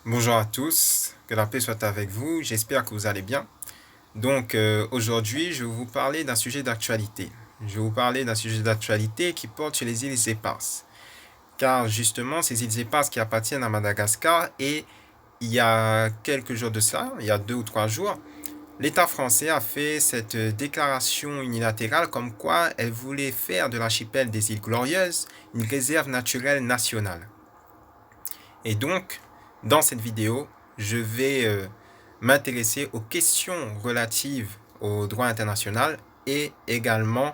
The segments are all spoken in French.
Bonjour à tous, que la paix soit avec vous, j'espère que vous allez bien. Aujourd'hui, je vais vous parler d'un sujet d'actualité. Je vais vous parler d'un sujet d'actualité qui porte sur les îles Éparses. Car justement, ces îles Éparses qui appartiennent à Madagascar et il y a quelques jours de cela, il y a 2 ou 3 jours, l'État français a fait cette déclaration unilatérale comme quoi elle voulait faire de l'archipel des îles Glorieuses une réserve naturelle nationale. Et donc, dans cette vidéo, je vais m'intéresser aux questions relatives au droit international et également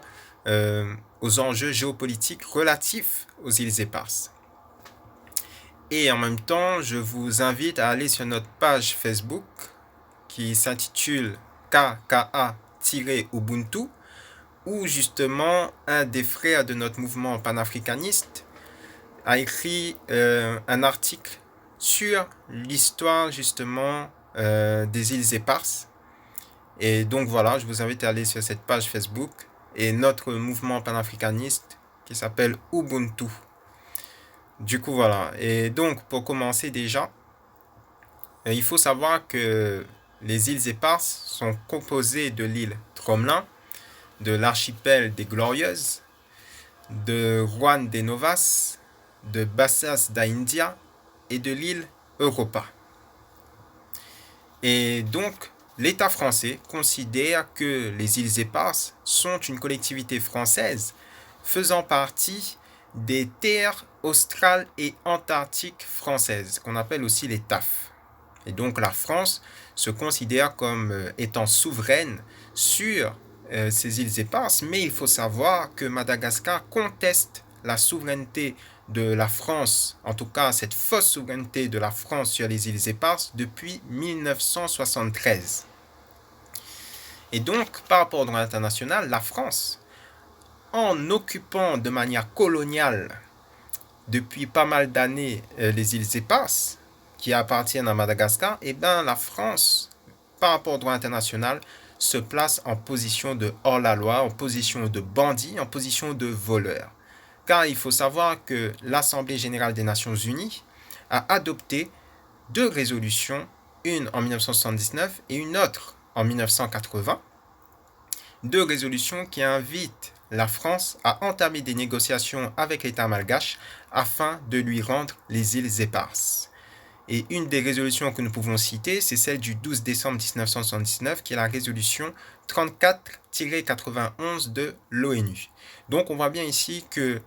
aux enjeux géopolitiques relatifs aux îles Éparses. Et en même temps, je vous invite à aller sur notre page Facebook qui s'intitule KKA-Ubuntu, où justement un des frères de notre mouvement panafricaniste a écrit un article sur l'histoire justement des îles Éparses. Et donc voilà, je vous invite à aller sur cette page Facebook et notre mouvement panafricaniste qui s'appelle Ubuntu. Du coup voilà, et donc pour commencer déjà, il faut savoir que les îles Éparses sont composées de l'île Tromelin, de l'archipel des Glorieuses, de Juan de Novas, de Bassas da India et de l'île Europa. Et donc, l'État français considère que les îles Éparses sont une collectivité française faisant partie des terres australes et antarctiques françaises, qu'on appelle aussi les TAF. Et donc la France se considère comme étant souveraine sur ces îles Éparses, mais il faut savoir que Madagascar conteste la souveraineté de la France, en tout cas cette fausse souveraineté de la France sur les îles Éparses depuis 1973. Et donc, par rapport au droit international, la France, en occupant de manière coloniale depuis pas mal d'années les îles Éparses, qui appartiennent à Madagascar, et bien la France, par rapport au droit international, se place en position de hors-la-loi, en position de bandit, en position de voleur. Car il faut savoir que l'Assemblée générale des Nations unies a adopté 2 résolutions, une en 1979 et une autre en 1980, 2 résolutions qui invitent la France à entamer des négociations avec l'État malgache afin de lui rendre les îles Éparses. Et une des résolutions que nous pouvons citer, c'est celle du 12 décembre 1979, qui est la résolution 34-91 de l'ONU. Donc on voit bien ici que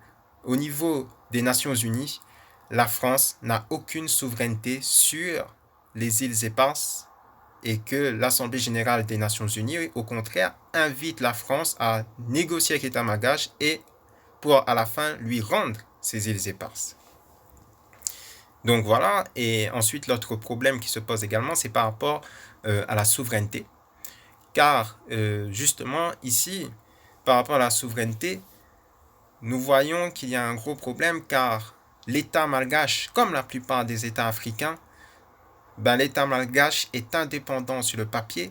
au niveau des Nations Unies, la France n'a aucune souveraineté sur les îles Éparses et que l'Assemblée générale des Nations Unies, au contraire, invite la France à négocier avec l'État malgache et pour à la fin lui rendre ces îles Éparses. Donc voilà, et ensuite l'autre problème qui se pose également, c'est par rapport à la souveraineté. Car justement ici, par rapport à la souveraineté, nous voyons qu'il y a un gros problème car l'État malgache, comme la plupart des États africains, l'État malgache est indépendant sur le papier,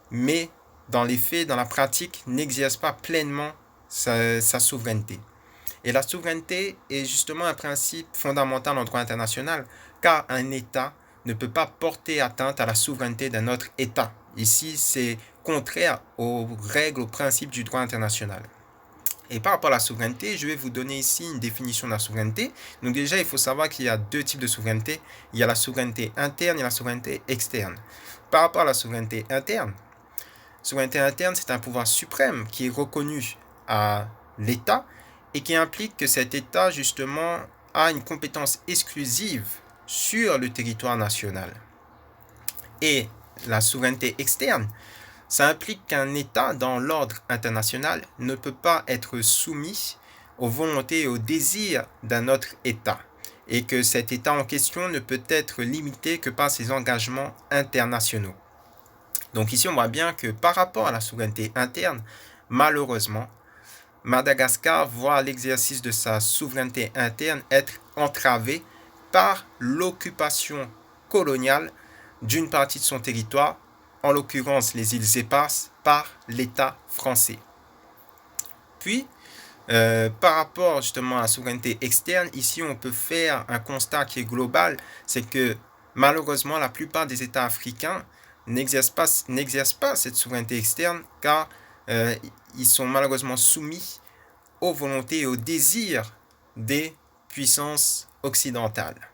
mais dans les faits, dans la pratique, n'exerce pas pleinement sa souveraineté. Et la souveraineté est justement un principe fondamental en droit international, car un État ne peut pas porter atteinte à la souveraineté d'un autre État. Ici, c'est contraire aux règles, aux principes du droit international. Et par rapport à la souveraineté, je vais vous donner ici une définition de la souveraineté. Donc déjà, il faut savoir qu'il y a 2 types de souveraineté. Il y a la souveraineté interne et la souveraineté externe. Par rapport à la souveraineté interne, c'est un pouvoir suprême qui est reconnu à l'État et qui implique que cet État, justement, a une compétence exclusive sur le territoire national. Et la souveraineté externe, ça implique qu'un État, dans l'ordre international, ne peut pas être soumis aux volontés et aux désirs d'un autre État, et que cet État en question ne peut être limité que par ses engagements internationaux. Donc ici, on voit bien que par rapport à la souveraineté interne, malheureusement, Madagascar voit l'exercice de sa souveraineté interne être entravé par l'occupation coloniale d'une partie de son territoire, en l'occurrence les îles Éparses, par l'État français. Puis, par rapport justement à la souveraineté externe, ici on peut faire un constat qui est global, c'est que malheureusement, la plupart des États africains n'exercent pas cette souveraineté externe car ils sont malheureusement soumis aux volontés et aux désirs des puissances occidentales.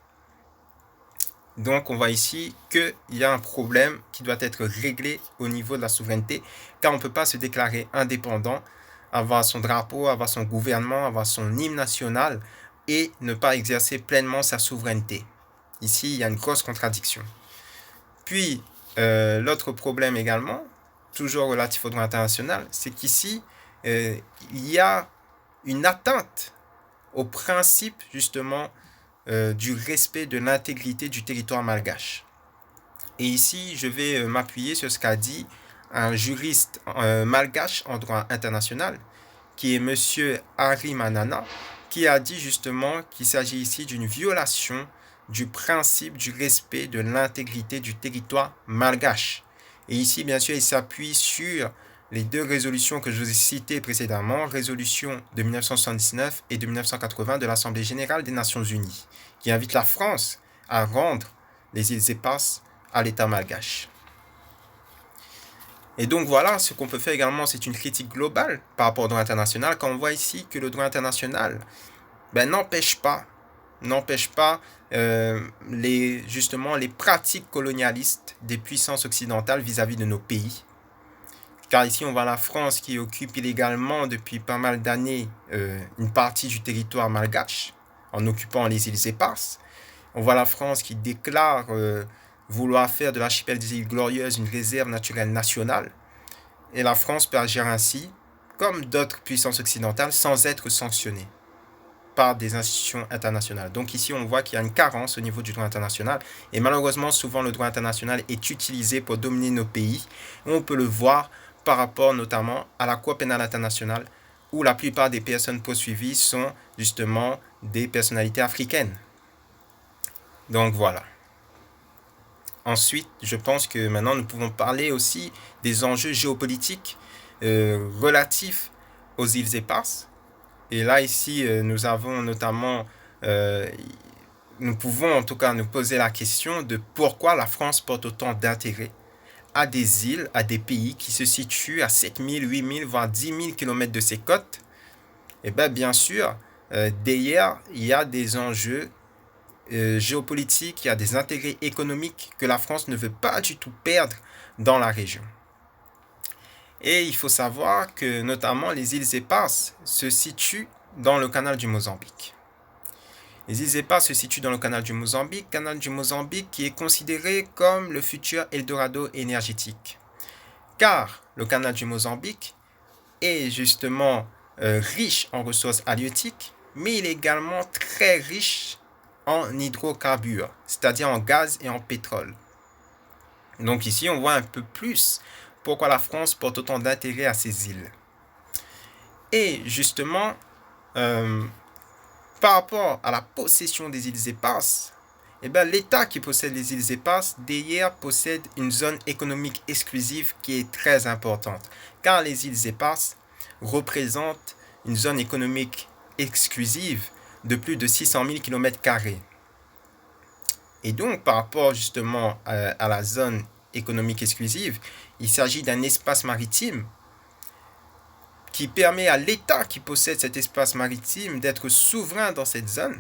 Donc on voit ici qu'il y a un problème qui doit être réglé au niveau de la souveraineté, car on ne peut pas se déclarer indépendant, avoir son drapeau, avoir son gouvernement, avoir son hymne national et ne pas exercer pleinement sa souveraineté. Ici, il y a une grosse contradiction. Puis, l'autre problème également, toujours relatif au droit international, c'est qu'ici, il y a une atteinte au principe justement du respect de l'intégrité du territoire malgache. Et ici, je vais m'appuyer sur ce qu'a dit un juriste malgache en droit international, qui est monsieur Hari Manana, qui a dit justement qu'il s'agit ici d'une violation du principe du respect de l'intégrité du territoire malgache. Et ici, bien sûr, il s'appuie sur les deux résolutions que je vous ai citées précédemment, résolution de 1979 et de 1980 de l'Assemblée générale des Nations unies, qui invite la France à rendre les îles Éparses à l'État malgache. Et donc voilà, ce qu'on peut faire également, c'est une critique globale par rapport au droit international, quand on voit ici que le droit international n'empêche pas justement les pratiques colonialistes des puissances occidentales vis-à-vis de nos pays. Car ici, on voit la France qui occupe illégalement depuis pas mal d'années une partie du territoire malgache en occupant les îles Éparses. On voit la France qui déclare vouloir faire de l'archipel des îles Glorieuses une réserve naturelle nationale. Et la France peut agir ainsi, comme d'autres puissances occidentales, sans être sanctionnée par des institutions internationales. Donc ici, on voit qu'il y a une carence au niveau du droit international. Et malheureusement, souvent, le droit international est utilisé pour dominer nos pays. Et on peut le voir par rapport notamment à la Cour pénale internationale, où la plupart des personnes poursuivies sont justement des personnalités africaines. Donc voilà. Ensuite, je pense que maintenant, nous pouvons parler aussi des enjeux géopolitiques relatifs aux îles Éparses. Et là, ici, nous avons notamment, nous pouvons en tout cas nous poser la question de pourquoi la France porte autant d'intérêt à des îles, à des pays qui se situent à 7000, 8000, voire 10 000 km de ces côtes. Et bien sûr, derrière, il y a des enjeux géopolitiques, il y a des intérêts économiques que la France ne veut pas du tout perdre dans la région. Et il faut savoir que notamment les îles Éparses se situent dans le canal du Mozambique. Les îles Éparses se situent dans le canal du Mozambique qui est considéré comme le futur Eldorado énergétique. Car le canal du Mozambique est justement riche en ressources halieutiques, mais il est également très riche en hydrocarbures, c'est-à-dire en gaz et en pétrole. Donc ici, on voit un peu plus pourquoi la France porte autant d'intérêt à ces îles. Et justement, par rapport à la possession des îles Éparses, l'État qui possède les îles Éparses, derrière, possède une zone économique exclusive qui est très importante. Car les îles Éparses représentent une zone économique exclusive de plus de 600 000 km². Et donc, par rapport justement à la zone économique exclusive, il s'agit d'un espace maritime qui permet à l'État qui possède cet espace maritime d'être souverain dans cette zone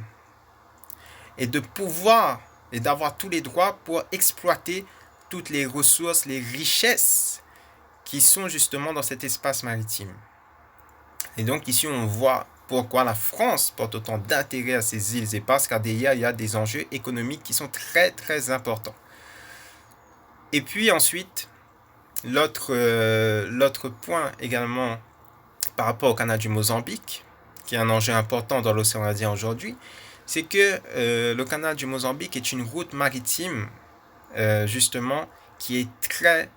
et de pouvoir et d'avoir tous les droits pour exploiter toutes les ressources, les richesses qui sont justement dans cet espace maritime. Et donc ici, on voit pourquoi la France porte autant d'intérêt à ces îles Éparses, car derrière, il y a des enjeux économiques qui sont très, très importants. Et puis ensuite, l'autre point également par rapport au canal du Mozambique, qui est un enjeu important dans l'océan Indien aujourd'hui, c'est que le canal du Mozambique est une route maritime, justement, qui est très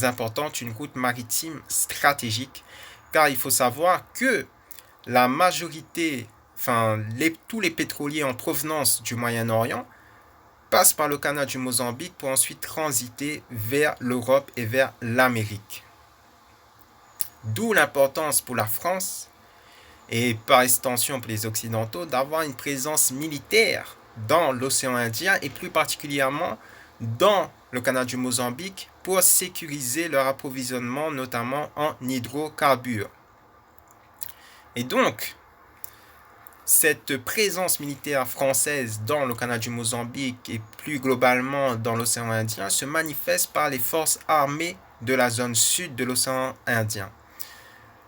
importante, une route maritime stratégique, car il faut savoir que la majorité, tous les pétroliers en provenance du Moyen-Orient passent par le canal du Mozambique pour ensuite transiter vers l'Europe et vers l'Amérique. D'où l'importance pour la France et par extension pour les Occidentaux d'avoir une présence militaire dans l'océan Indien et plus particulièrement dans le canal du Mozambique pour sécuriser leur approvisionnement, notamment en hydrocarbures. Et donc, cette présence militaire française dans le canal du Mozambique et plus globalement dans l'océan Indien se manifeste par les forces armées de la zone sud de l'océan Indien.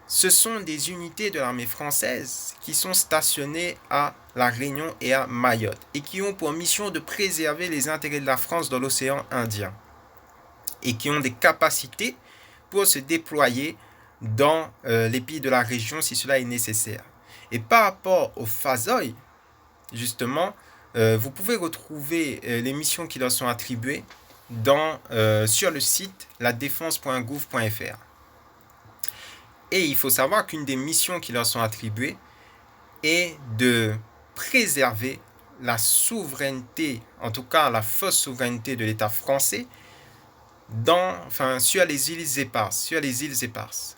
Ce sont des unités de l'armée française qui sont stationnées à La Réunion et à Mayotte et qui ont pour mission de préserver les intérêts de la France dans l'océan Indien et qui ont des capacités pour se déployer dans les pays de la région si cela est nécessaire. Et par rapport aux Fazoï, justement, vous pouvez retrouver les missions qui leur sont attribuées sur le site ladéfense.gouv.fr. Et il faut savoir qu'une des missions qui leur sont attribuées est de préserver la souveraineté, en tout cas la fausse souveraineté de l'État français sur les îles éparses.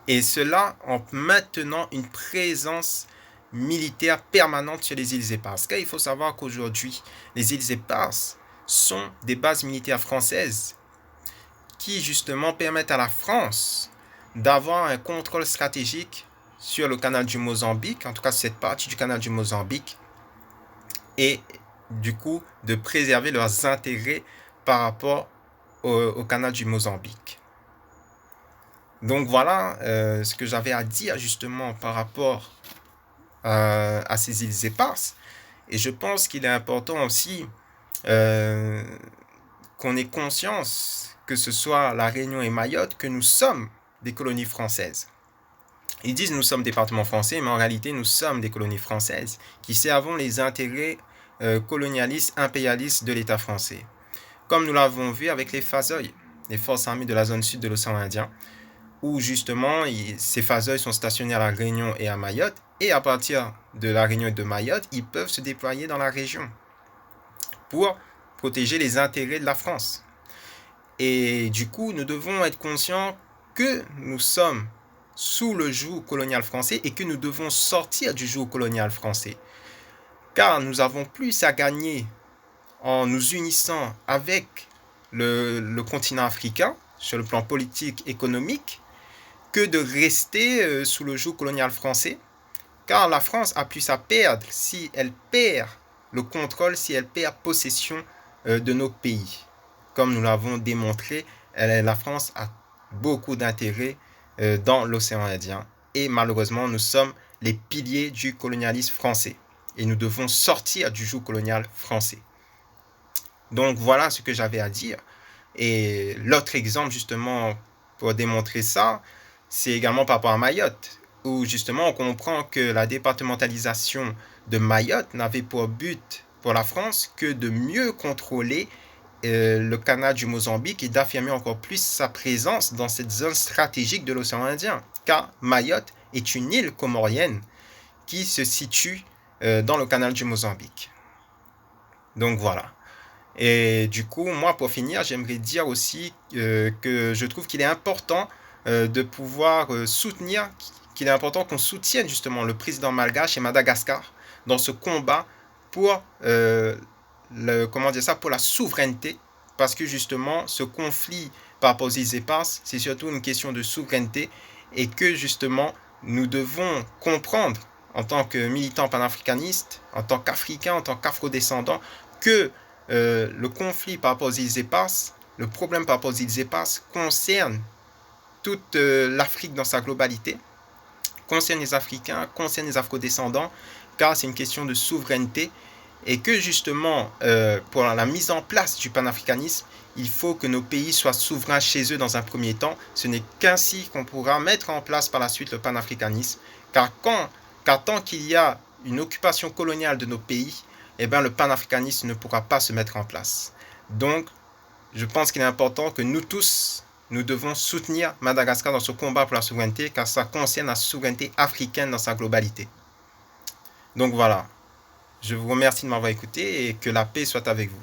Et cela en maintenant une présence militaire permanente sur les îles éparses. Car il faut savoir qu'aujourd'hui, les îles éparses sont des bases militaires françaises qui justement permettent à la France d'avoir un contrôle stratégique sur le canal du Mozambique, en tout cas cette partie du canal du Mozambique, et du coup de préserver leurs intérêts par rapport au canal du Mozambique. Donc voilà ce que j'avais à dire justement par rapport à ces îles éparses. Et je pense qu'il est important aussi qu'on ait conscience, que ce soit La Réunion et Mayotte, que nous sommes des colonies françaises. Ils disent nous sommes départements français, mais en réalité nous sommes des colonies françaises qui servons les intérêts colonialistes, impérialistes de l'État français. Comme nous l'avons vu avec les Fazoï, les forces armées de la zone sud de l'océan Indien, où justement ces Fazoï sont stationnés à La Réunion et à Mayotte, et à partir de La Réunion et de Mayotte, ils peuvent se déployer dans la région pour protéger les intérêts de la France. Et du coup, nous devons être conscients que nous sommes sous le joug colonial français et que nous devons sortir du joug colonial français. Car nous avons plus à gagner en nous unissant avec le continent africain sur le plan politique, économique, que de rester sous le joug colonial français. Car la France a plus à perdre si elle perd le contrôle, si elle perd possession de nos pays. Comme nous l'avons démontré, la France a beaucoup d'intérêt dans l'océan Indien. Et malheureusement, nous sommes les piliers du colonialisme français. Et nous devons sortir du joug colonial français. Donc voilà ce que j'avais à dire. Et l'autre exemple justement pour démontrer ça, c'est également par rapport à Mayotte, où justement on comprend que la départementalisation de Mayotte n'avait pour but pour la France que de mieux contrôler le canal du Mozambique et d'affirmer encore plus sa présence dans cette zone stratégique de l'océan Indien, car Mayotte est une île comorienne qui se situe dans le canal du Mozambique. Donc voilà. Et du coup, moi, pour finir, j'aimerais dire aussi que je trouve qu'il est important de pouvoir soutenir, qu'il est important qu'on soutienne justement le président malgache et Madagascar dans ce combat pour pour la souveraineté, parce que justement, ce conflit par rapport aux îles éparses, c'est surtout une question de souveraineté et que justement, nous devons comprendre en tant que militants panafricanistes, en tant qu'Africains, en tant qu'Afro-descendants, que le conflit par rapport aux îles éparses, le problème par rapport aux îles éparses concerne toute l'Afrique dans sa globalité, concerne les Africains, concerne les Afro-descendants, car c'est une question de souveraineté et que justement, pour la mise en place du panafricanisme, il faut que nos pays soient souverains chez eux dans un premier temps. Ce n'est qu'ainsi qu'on pourra mettre en place par la suite le panafricanisme, car tant qu'il y a une occupation coloniale de nos pays, eh bien, le panafricanisme ne pourra pas se mettre en place. Donc, je pense qu'il est important que nous tous, nous devons soutenir Madagascar dans ce combat pour la souveraineté, car ça concerne la souveraineté africaine dans sa globalité. Donc voilà, je vous remercie de m'avoir écouté et que la paix soit avec vous.